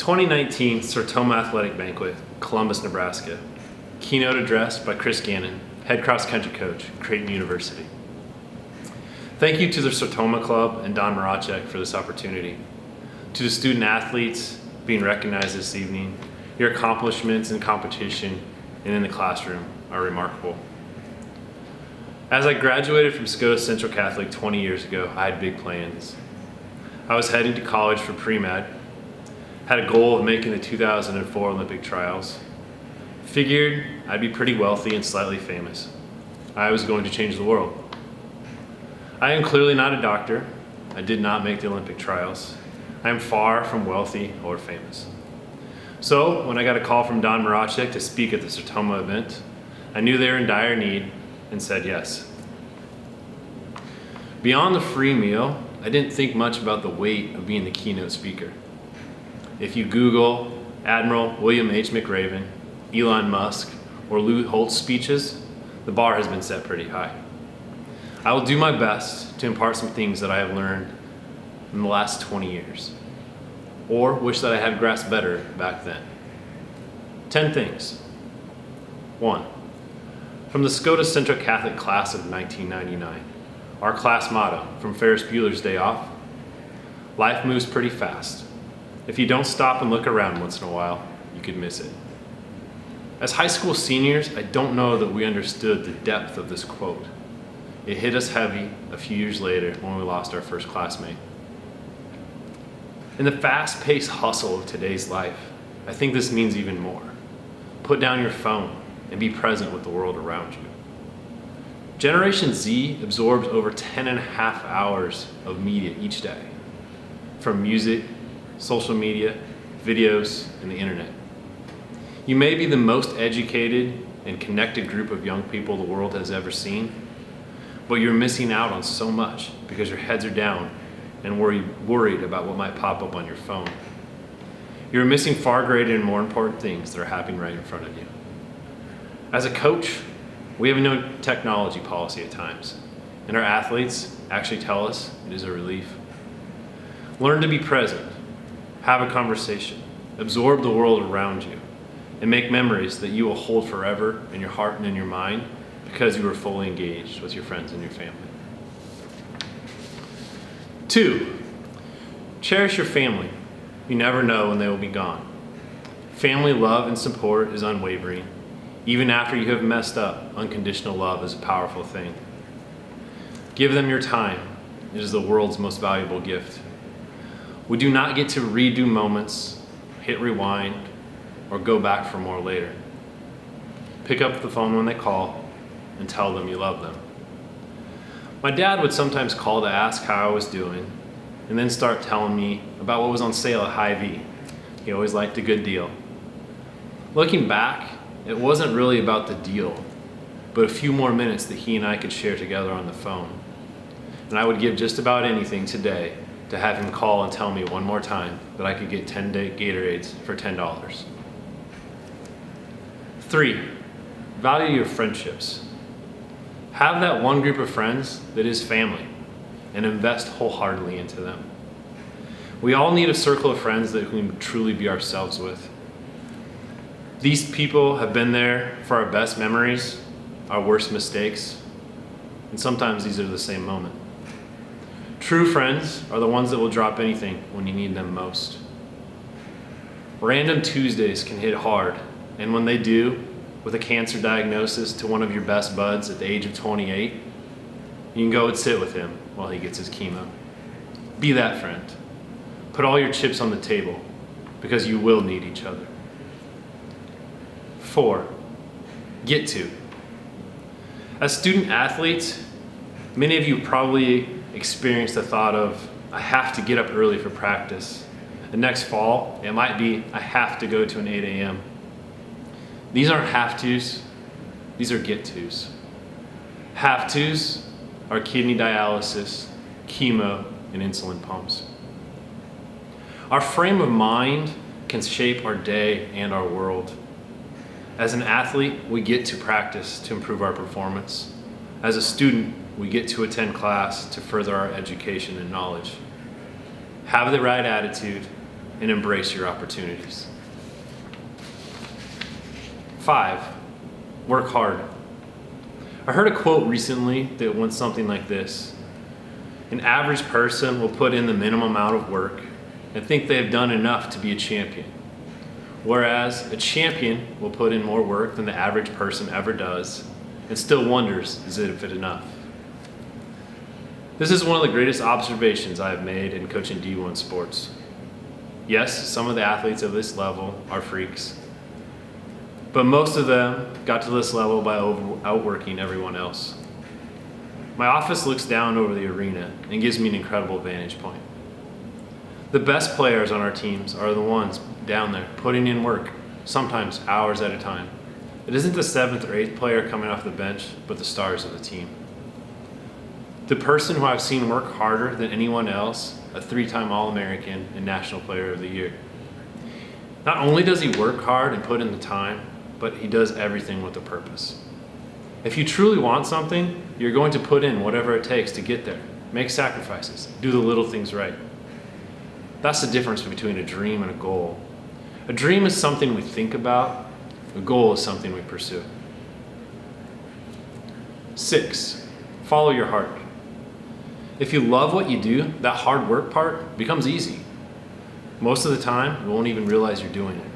2019 Sertoma Athletic Banquet, Columbus, Nebraska. Keynote address by Gannon, head cross country coach, Creighton University. Thank you to the Sertoma Club and Don Maracek for this opportunity. To the student athletes being recognized this evening, your accomplishments in competition and in the classroom are remarkable. As I graduated from Scotus Central Catholic 20 years ago, I had big plans. I was heading to college for pre-med, had a goal of making the 2004 Olympic trials, figured I'd be pretty wealthy and slightly famous. I was going to change the world. I am clearly not a doctor. I did not make the Olympic trials. I am far from wealthy or famous. So when I got a call from Don Maracek to speak at the Sertoma event, I knew they were in dire need and said yes. Beyond the free meal, I didn't think much about the weight of being the keynote speaker. If you Google Admiral William H. McRaven, Elon Musk, or Lou Holtz speeches, the bar has been set pretty high. I will do my best to impart some things that I have learned in the last 20 years, or wish that I had grasped better back then. 10 things. 1. From the Scotus Central Catholic class of 1999, our class motto from Ferris Bueller's Day Off: life moves pretty fast. If you don't stop and look around once in a while, you could miss it. As high school seniors, I don't know that we understood the depth of this quote. It hit us heavy a few years later when we lost our first classmate. In the fast-paced hustle of today's life, I think this means even more. Put down your phone and be present with the world around you. Generation Z absorbs over 10.5 hours of media each day, from music, social media, videos, and the internet. You may be the most educated and connected group of young people the world has ever seen, but you're missing out on so much because your heads are down and worried about what might pop up on your phone. You're missing far greater and more important things that are happening right in front of you. As a coach, we have no technology policy at times, and our athletes actually tell us it is a relief. Learn to be present, have a conversation, absorb the world around you, and make memories that you will hold forever in your heart and in your mind because you were fully engaged with your friends and your family. 2, cherish your family. You never know when they will be gone. Family love and support is unwavering. Even after you have messed up, unconditional love is a powerful thing. Give them your time. It is the world's most valuable gift. We do not get to redo moments, hit rewind, or go back for more later. Pick up the phone when they call and tell them you love them. My dad would sometimes call to ask how I was doing and then start telling me about what was on sale at Hy-Vee. He always liked a good deal. Looking back, it wasn't really about the deal, but a few more minutes that he and I could share together on the phone. And I would give just about anything today to have him call and tell me one more time that I could get 10 Gatorades for $10. 3, value your friendships. Have that one group of friends that is family and invest wholeheartedly into them. We all need a circle of friends that we can truly be ourselves with. These people have been there for our best memories, our worst mistakes, and sometimes these are the same moment. True friends are the ones that will drop anything when you need them most. Random Tuesdays can hit hard, and when they do, with a cancer diagnosis to one of your best buds at the age of 28, you can go and sit with him while he gets his chemo. Be that friend. Put all your chips on the table, because you will need each other. 4, get to. As student athletes, many of you probably experienced the thought of, I have to get up early for practice. The next fall, it might be, I have to go to an 8 a.m. These aren't have-tos, these are get-tos. Have-tos are kidney dialysis, chemo, and insulin pumps. Our frame of mind can shape our day and our world. As an athlete, we get to practice to improve our performance. As a student, we get to attend class to further our education and knowledge. Have the right attitude, and embrace your opportunities. 5, work hard. I heard a quote recently that went something like this: an average person will put in the minimum amount of work and think they have done enough to be a champion, whereas a champion will put in more work than the average person ever does and still wonders, is it enough? This is one of the greatest observations I have made in coaching D1 sports. Yes, some of the athletes of this level are freaks, but most of them got to this level by outworking everyone else. My office looks down over the arena and gives me an incredible vantage point. The best players on our teams are the ones down there putting in work, sometimes hours at a time. It isn't the 7th or 8th player coming off the bench, but the stars of the team. The person who I've seen work harder than anyone else, a 3-time All-American and National Player of the Year. Not only does he work hard and put in the time, but he does everything with a purpose. If you truly want something, you're going to put in whatever it takes to get there. Make sacrifices. Do the little things right. That's the difference between a dream and a goal. A dream is something we think about. A goal is something we pursue. 6, follow your heart. If you love what you do, that hard work part becomes easy. Most of the time, you won't even realize you're doing it.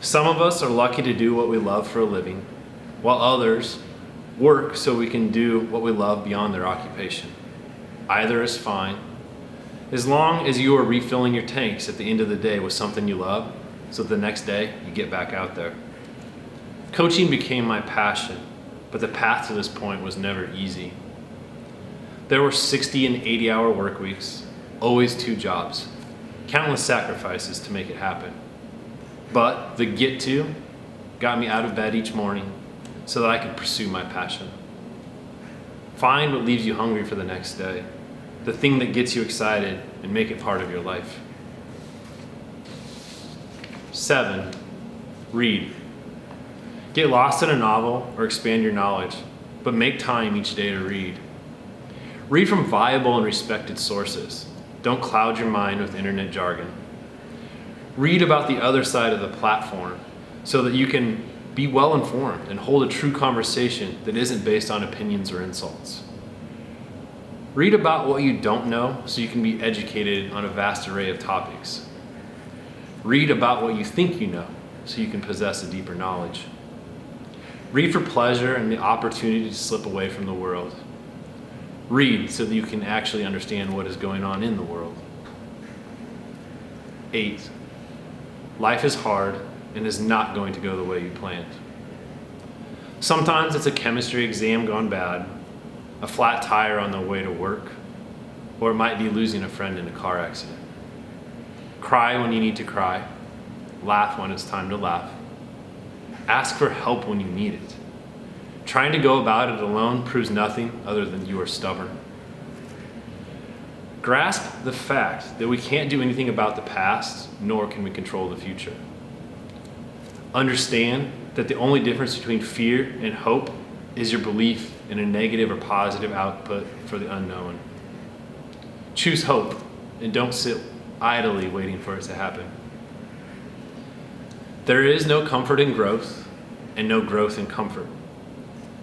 Some of us are lucky to do what we love for a living, while others work so we can do what we love beyond their occupation. Either is fine, as long as you are refilling your tanks at the end of the day with something you love, so the next day you get back out there. Coaching became my passion, but the path to this point was never easy. There were 60 and 80-hour work weeks, always 2 jobs, countless sacrifices to make it happen. But the get to got me out of bed each morning so that I could pursue my passion. Find what leaves you hungry for the next day, the thing that gets you excited, and make it part of your life. 7, read. Get lost in a novel or expand your knowledge, but make time each day to read. Read from viable and respected sources. Don't cloud your mind with internet jargon. Read about the other side of the platform so that you can be well informed and hold a true conversation that isn't based on opinions or insults. Read about what you don't know so you can be educated on a vast array of topics. Read about what you think you know so you can possess a deeper knowledge. Read for pleasure and the opportunity to slip away from the world. Read so that you can actually understand what is going on in the world. 8, life is hard and is not going to go the way you planned. Sometimes it's a chemistry exam gone bad, a flat tire on the way to work, or it might be losing a friend in a car accident. Cry when you need to cry, laugh when it's time to laugh. Ask for help when you need it. Trying to go about it alone proves nothing other than you are stubborn. Grasp the fact that we can't do anything about the past, nor can we control the future. Understand that the only difference between fear and hope is your belief in a negative or positive output for the unknown. Choose hope and don't sit idly waiting for it to happen. There is no comfort in growth and no growth in comfort.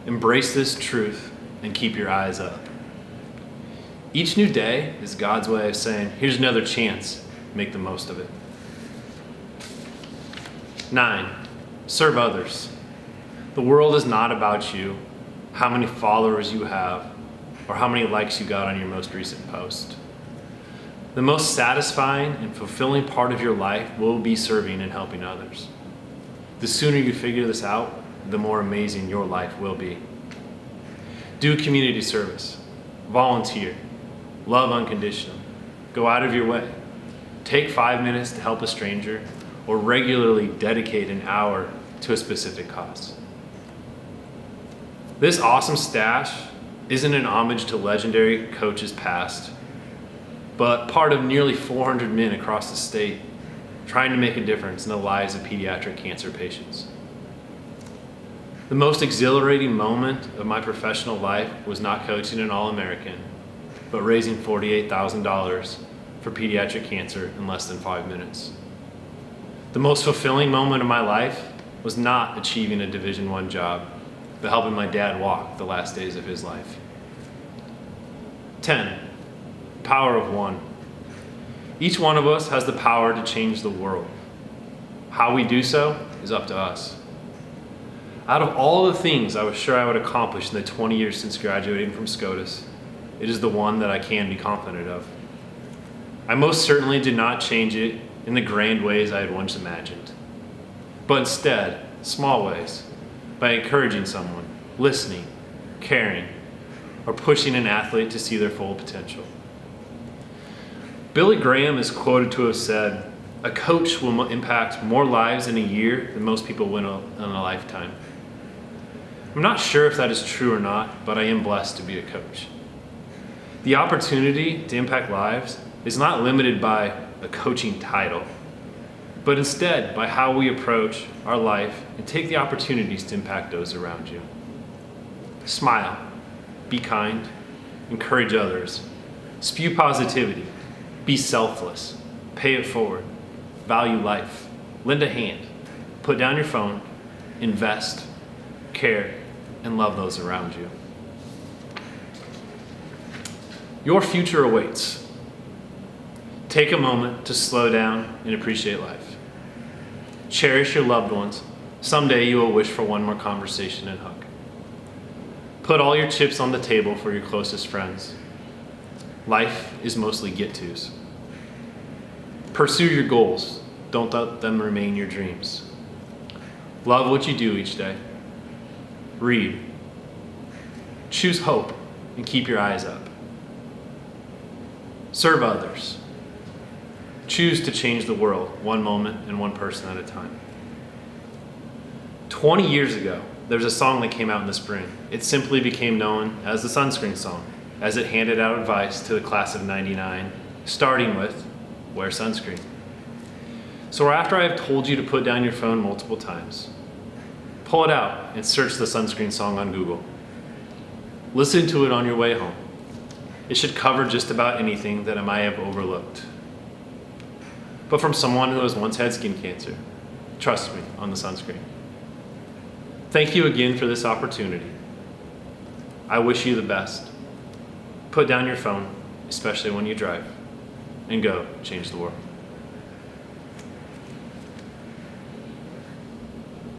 Embrace this truth and keep your eyes up. Each new day is God's way of saying, here's another chance, make the most of it. 9, serve others. The world is not about you, how many followers you have, or how many likes you got on your most recent post. The most satisfying and fulfilling part of your life will be serving and helping others. The sooner you figure this out, the more amazing your life will be. Do community service, volunteer, love unconditionally, go out of your way, take 5 minutes to help a stranger, or regularly dedicate an hour to a specific cause. This awesome stash isn't an homage to legendary coaches past, but part of nearly 400 men across the state trying to make a difference in the lives of pediatric cancer patients. The most exhilarating moment of my professional life was not coaching an All-American, but raising $48,000 for for pediatric cancer in less than 5 minutes. The most fulfilling moment of my life was not achieving a Division I job, but helping my dad walk the last days of his life. 10. Power of one. Each one of us has the power to change the world. How we do so is up to us. Out of all the things I was sure I would accomplish in the 20 years since graduating from SCOTUS, it is the one that I can be confident of. I most certainly did not change it in the grand ways I had once imagined, but instead, small ways, by encouraging someone, listening, caring, or pushing an athlete to see their full potential. Billy Graham is quoted to have said, "A coach will impact more lives in a year than most people win in a lifetime." I'm not sure if that is true or not, but I am blessed to be a coach. The opportunity to impact lives is not limited by a coaching title, but instead by how we approach our life and take the opportunities to impact those around you. Smile, be kind, encourage others, spew positivity, be selfless, pay it forward, value life, lend a hand, put down your phone, invest, care, and love those around you. Your future awaits. Take a moment to slow down and appreciate life. Cherish your loved ones. Someday you will wish for one more conversation and hug. Put all your chips on the table for your closest friends. Life is mostly get-tos. Pursue your goals. Don't let them remain your dreams. Love what you do each day. Read. Choose hope and keep your eyes up. Serve others. Choose to change the world one moment and one person at a time. 20 years ago, there was a song that came out in the spring. It simply became known as the sunscreen song, as it handed out advice to the class of '99, starting with, wear sunscreen. So after I have told you to put down your phone multiple times, pull it out and search the sunscreen song on Google. Listen to it on your way home. It should cover just about anything that I might have overlooked. But from someone who has once had skin cancer, trust me on the sunscreen. Thank you again for this opportunity. I wish you the best. Put down your phone, especially when you drive, and go change the world.